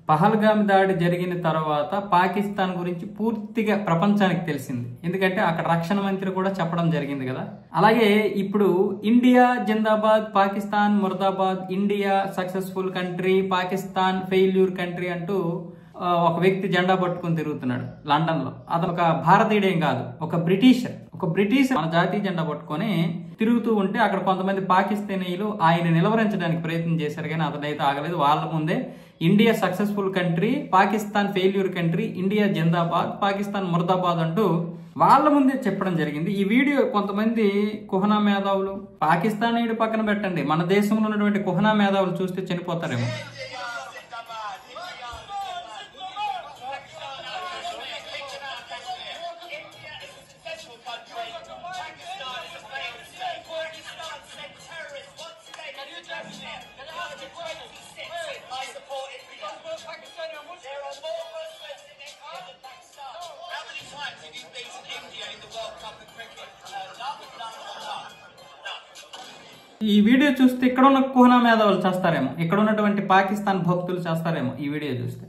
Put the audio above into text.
పహల్గామ్ దాడి జరిగిన తర్వాత పాకిస్తాన్ గురించి పూర్తిగా ప్రపంచానికి తెలిసింది. ఎందుకంటే అక్కడ రక్షణ మంత్రి కూడా చెప్పడం జరిగింది కదా. అలాగే ఇప్పుడు ఇండియా జిందాబాద్, పాకిస్తాన్ ముర్దాబాద్, India successful country, Pakistan failure country అంటూ ఒక వ్యక్తి జెండా పట్టుకుని తిరుగుతున్నాడు లండన్ లో. అతను ఒక భారతీయుడేం కాదు, ఒక బ్రిటిషర్ మన జాతీయ జెండా పట్టుకొని తిరుగుతూ ఉంటే అక్కడ కొంతమంది పాకిస్తానీయులు ఆయన నిలవరించడానికి ప్రయత్నం చేశారు, కానీ అతనైతే ఆగలేదు. వాళ్ళ ముందే India successful country, Pakistan failure country, India జిందాబాద్, పాకిస్తాన్ ముర్దాబాద్ అంటూ వాళ్ళ ముందే చెప్పడం జరిగింది. ఈ వీడియో కొంతమంది కుహనా మేధావులు, పాకిస్తానీయుడు పక్కన పెట్టండి, మన దేశంలో ఉన్నటువంటి కుహనా మేధావులు చూస్తే చనిపోతారేమో. ఈ వీడియో చూస్తే ఇక్కడ ఉన్న కుహనా మేధావులు చేస్తారేమో, ఇక్కడ ఉన్నటువంటి పాకిస్తాన్ భక్తులు చేస్తారేమో ఈ వీడియో చూస్తే.